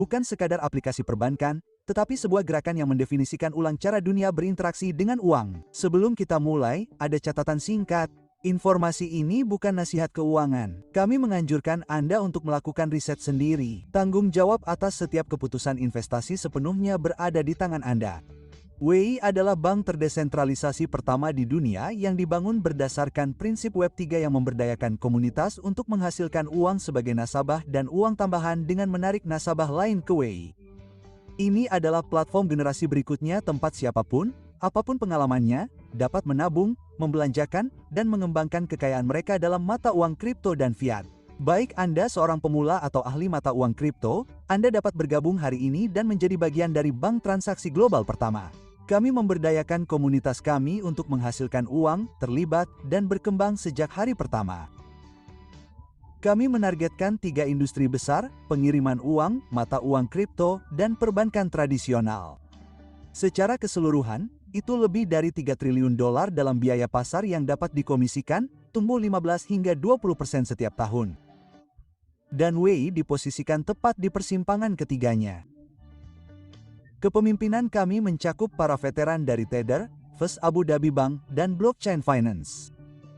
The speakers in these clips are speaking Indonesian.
bukan sekadar aplikasi perbankan, tetapi sebuah gerakan yang mendefinisikan ulang cara dunia berinteraksi dengan uang. Sebelum kita mulai, ada catatan singkat. Informasi ini bukan nasihat keuangan. Kami menganjurkan Anda untuk melakukan riset sendiri. Tanggung jawab atas setiap keputusan investasi sepenuhnya berada di tangan Anda. WI adalah bank terdesentralisasi pertama di dunia yang dibangun berdasarkan prinsip Web 3 yang memberdayakan komunitas untuk menghasilkan uang sebagai nasabah dan uang tambahan dengan menarik nasabah lain ke WI. Ini adalah platform generasi berikutnya tempat siapapun, apapun pengalamannya, dapat menabung, membelanjakan, dan mengembangkan kekayaan mereka dalam mata uang kripto dan fiat. Baik Anda seorang pemula atau ahli mata uang kripto, Anda dapat bergabung hari ini dan menjadi bagian dari bank transaksi global pertama. Kami memberdayakan komunitas kami untuk menghasilkan uang, terlibat, dan berkembang sejak hari pertama. Kami menargetkan 3 industri besar, pengiriman uang, mata uang kripto, dan perbankan tradisional. Secara keseluruhan, itu lebih dari 3 triliun dolar dalam biaya pasar yang dapat dikomisikan, tumbuh 15 hingga 20% setiap tahun. Dan WI diposisikan tepat di persimpangan ketiganya. Kepemimpinan kami mencakup para veteran dari Tether, First Abu Dhabi Bank, dan Blockchain Finance.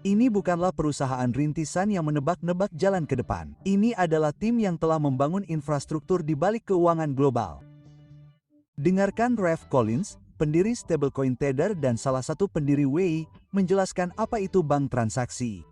Ini bukanlah perusahaan rintisan yang menebak-nebak jalan ke depan. Ini adalah tim yang telah membangun infrastruktur di balik keuangan global. Dengarkan Rev Collins, pendiri stablecoin Tether dan salah satu pendiri WI, menjelaskan apa itu bank transaksi.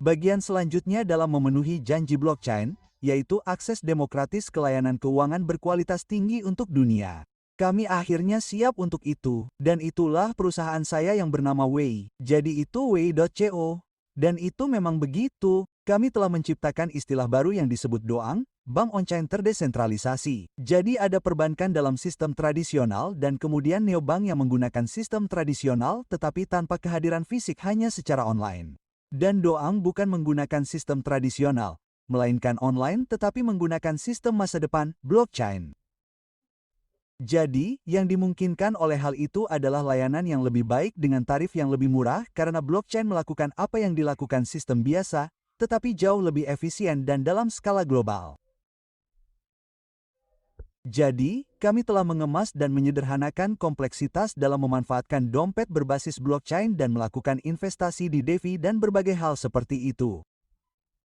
Bagian selanjutnya dalam memenuhi janji blockchain, yaitu akses demokratis ke layanan keuangan berkualitas tinggi untuk dunia. Kami akhirnya siap untuk itu, dan itulah perusahaan saya yang bernama WI. Jadi itu WI.co. Dan itu memang begitu. Kami telah menciptakan istilah baru yang disebut DOANG, Bank On-Chain Terdesentralisasi. Jadi ada perbankan dalam sistem tradisional dan kemudian neobank yang menggunakan sistem tradisional tetapi tanpa kehadiran fisik hanya secara online. Dan DOANG bukan menggunakan sistem tradisional, melainkan online tetapi menggunakan sistem masa depan, blockchain. Jadi, yang dimungkinkan oleh hal itu adalah layanan yang lebih baik dengan tarif yang lebih murah karena blockchain melakukan apa yang dilakukan sistem biasa, tetapi jauh lebih efisien dan dalam skala global. Jadi, kami telah mengemas dan menyederhanakan kompleksitas dalam memanfaatkan dompet berbasis blockchain dan melakukan investasi di DeFi dan berbagai hal seperti itu.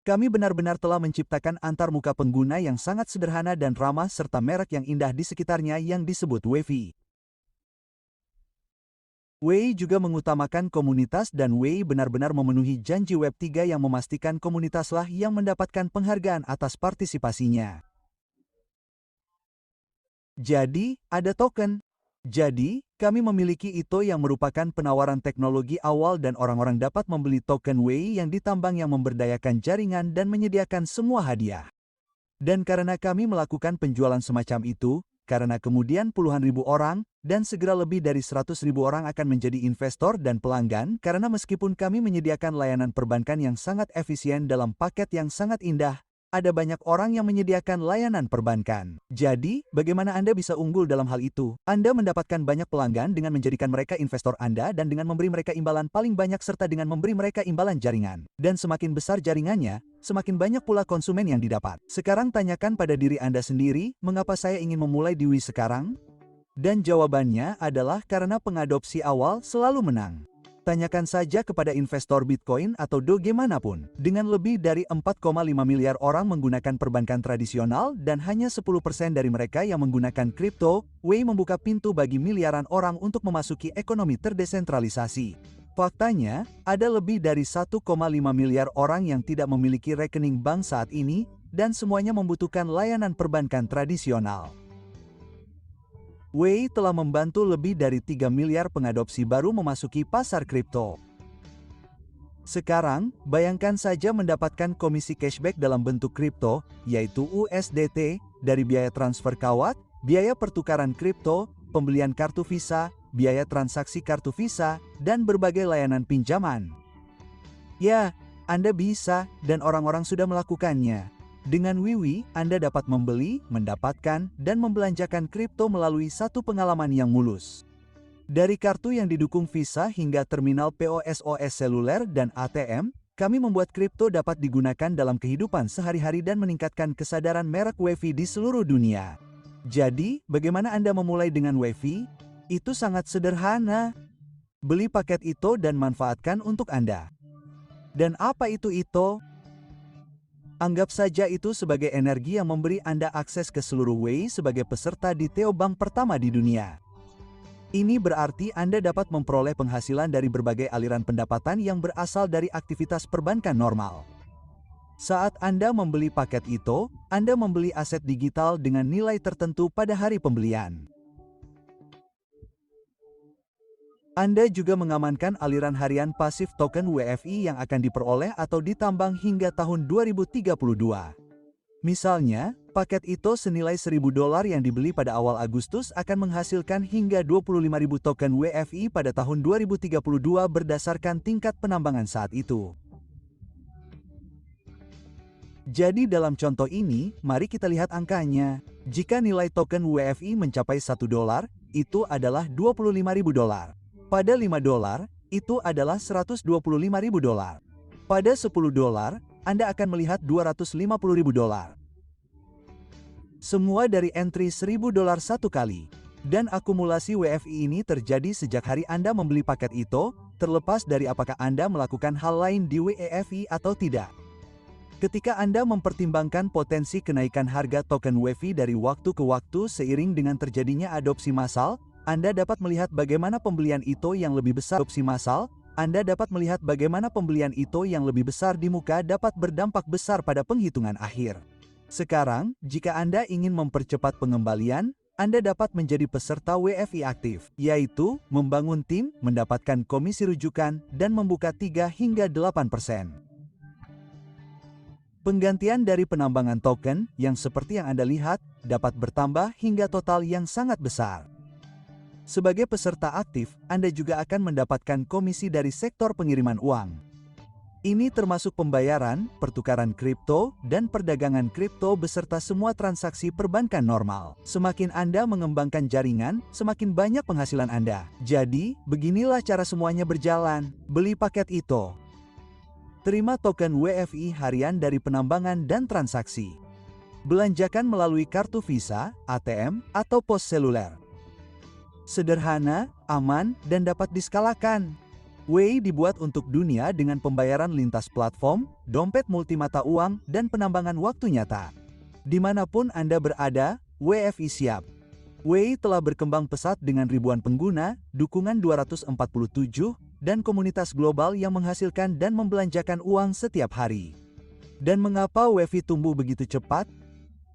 Kami benar-benar telah menciptakan antarmuka pengguna yang sangat sederhana dan ramah serta merek yang indah di sekitarnya yang disebut WeFi. WeFi juga mengutamakan komunitas dan WeFi benar-benar memenuhi janji Web 3 yang memastikan komunitaslah yang mendapatkan penghargaan atas partisipasinya. Jadi, ada token. Jadi, kami memiliki ITO yang merupakan penawaran teknologi awal dan orang-orang dapat membeli token WeFi yang ditambang yang memberdayakan jaringan dan menyediakan semua hadiah. Dan karena kami melakukan penjualan semacam itu, karena kemudian puluhan ribu orang, dan segera lebih dari 100.000 orang akan menjadi investor dan pelanggan karena meskipun kami menyediakan layanan perbankan yang sangat efisien dalam paket yang sangat indah, ada banyak orang yang menyediakan layanan perbankan. Jadi, bagaimana Anda bisa unggul dalam hal itu? Anda mendapatkan banyak pelanggan dengan menjadikan mereka investor Anda dan dengan memberi mereka imbalan paling banyak serta dengan memberi mereka imbalan jaringan. Dan semakin besar jaringannya, semakin banyak pula konsumen yang didapat. Sekarang tanyakan pada diri Anda sendiri, mengapa saya ingin memulai di WI sekarang? Dan jawabannya adalah karena pengadopsi awal selalu menang. Tanyakan saja kepada investor Bitcoin atau Doge manapun. Dengan lebih dari 4,5 miliar orang menggunakan perbankan tradisional dan hanya 10% dari mereka yang menggunakan kripto, WeFi membuka pintu bagi miliaran orang untuk memasuki ekonomi terdesentralisasi. Faktanya, ada lebih dari 1,5 miliar orang yang tidak memiliki rekening bank saat ini, dan semuanya membutuhkan layanan perbankan tradisional. WeFi telah membantu lebih dari 3 miliar pengadopsi baru memasuki pasar kripto. Sekarang, bayangkan saja mendapatkan komisi cashback dalam bentuk kripto, yaitu USDT, dari biaya transfer kawat, biaya pertukaran kripto, pembelian kartu Visa, biaya transaksi kartu Visa, dan berbagai layanan pinjaman. Ya, Anda bisa, dan orang-orang sudah melakukannya. Dengan WeFi, Anda dapat membeli, mendapatkan, dan membelanjakan kripto melalui satu pengalaman yang mulus. Dari kartu yang didukung Visa hingga terminal POS seluler dan ATM, Kami membuat kripto dapat digunakan dalam kehidupan sehari-hari dan meningkatkan kesadaran merek Wavy di seluruh dunia. Jadi, bagaimana Anda memulai dengan Wavy? Itu sangat sederhana. Beli paket ITO dan manfaatkan untuk Anda. Dan apa itu ITO? Anggap saja itu sebagai energi yang memberi Anda akses ke seluruh Wei sebagai peserta di Theo Bank pertama di dunia. Ini berarti Anda dapat memperoleh penghasilan dari berbagai aliran pendapatan yang berasal dari aktivitas perbankan normal. Saat Anda membeli paket ITO, Anda membeli aset digital dengan nilai tertentu pada hari pembelian. Anda juga mengamankan aliran harian pasif token WFI yang akan diperoleh atau ditambang hingga tahun 2032. Misalnya, paket ITO senilai $1.000 yang dibeli pada awal Agustus akan menghasilkan hingga 25.000 token WFI pada tahun 2032 berdasarkan tingkat penambangan saat itu. Jadi dalam contoh ini, mari kita lihat angkanya. Jika nilai token WFI mencapai $1, itu adalah $25.000. Pada $5, itu adalah $125.000. Pada $10, Anda akan melihat $250.000. Semua dari entry $1.000 satu kali. Dan akumulasi WFI ini terjadi sejak hari Anda membeli paket ITO, terlepas dari apakah Anda melakukan hal lain di WFI atau tidak. Ketika Anda mempertimbangkan potensi kenaikan harga token WFI dari waktu ke waktu seiring dengan terjadinya adopsi massal, Anda dapat melihat bagaimana pembelian ITO yang lebih besar adopsi massal, Anda dapat melihat bagaimana pembelian ITO yang lebih besar di muka dapat berdampak besar pada penghitungan akhir. Sekarang, jika Anda ingin mempercepat pengembalian, Anda dapat menjadi peserta WFI aktif, yaitu membangun tim, mendapatkan komisi rujukan, dan membuka 3 hingga 8%. Penggantian dari penambangan token, yang seperti yang Anda lihat, dapat bertambah hingga total yang sangat besar. Sebagai peserta aktif, Anda juga akan mendapatkan komisi dari sektor pengiriman uang. Ini termasuk pembayaran, pertukaran kripto, dan perdagangan kripto beserta semua transaksi perbankan normal. Semakin Anda mengembangkan jaringan, semakin banyak penghasilan Anda. Jadi, beginilah cara semuanya berjalan. Beli paket ITO. Terima token WFI harian dari penambangan dan transaksi. Belanjakan melalui kartu Visa, ATM, atau pos seluler. Sederhana, aman, dan dapat diskalakan. Wei dibuat untuk dunia dengan pembayaran lintas platform, dompet multimata uang, dan penambangan waktu nyata. Dimanapun Anda berada, WFI siap. Wei telah berkembang pesat dengan ribuan pengguna, dukungan 247, dan komunitas global yang menghasilkan dan membelanjakan uang setiap hari. Dan mengapa WFI tumbuh begitu cepat?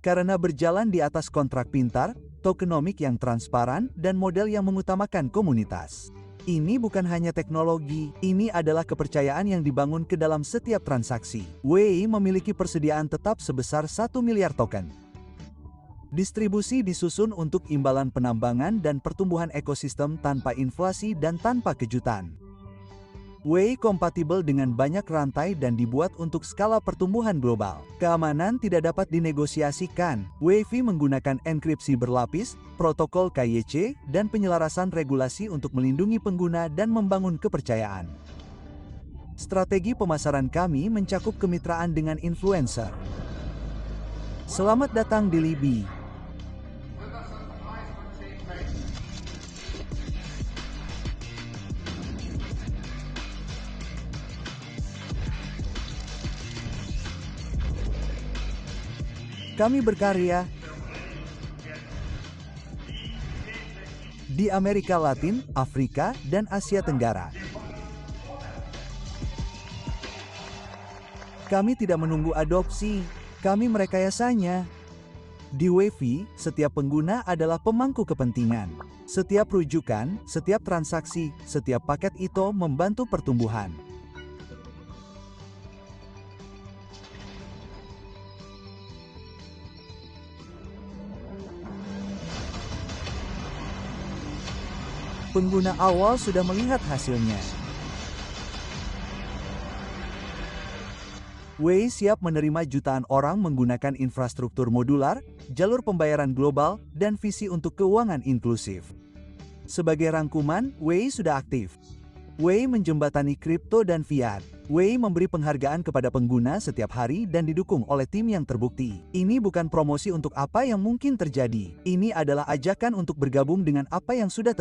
Karena berjalan di atas kontrak pintar, tokenomik yang transparan, dan model yang mengutamakan komunitas. Ini bukan hanya teknologi, ini adalah kepercayaan yang dibangun ke dalam setiap transaksi. Wei memiliki persediaan tetap sebesar 1 miliar token. Distribusi disusun untuk imbalan penambangan dan pertumbuhan ekosistem tanpa inflasi dan tanpa kejutan. Wei kompatibel dengan banyak rantai dan dibuat untuk skala pertumbuhan global. Keamanan tidak dapat dinegosiasikan. Wavy menggunakan enkripsi berlapis, protokol KYC, dan penyelarasan regulasi untuk melindungi pengguna dan membangun kepercayaan. Strategi pemasaran kami mencakup kemitraan dengan influencer. Selamat datang di Libby. Kami berkarya di Amerika Latin, Afrika, dan Asia Tenggara. Kami tidak menunggu adopsi, kami merekayasanya. Di Wavy, setiap pengguna adalah pemangku kepentingan. Setiap rujukan, setiap transaksi, setiap paket ITO membantu pertumbuhan. Pengguna awal sudah melihat hasilnya. Wei siap menerima jutaan orang menggunakan infrastruktur modular, jalur pembayaran global, dan visi untuk keuangan inklusif. Sebagai rangkuman, Wei sudah aktif. Wei menjembatani kripto dan fiat. Wei memberi penghargaan kepada pengguna setiap hari dan didukung oleh tim yang terbukti. Ini bukan promosi untuk apa yang mungkin terjadi. Ini adalah ajakan untuk bergabung dengan apa yang sudah terjadi.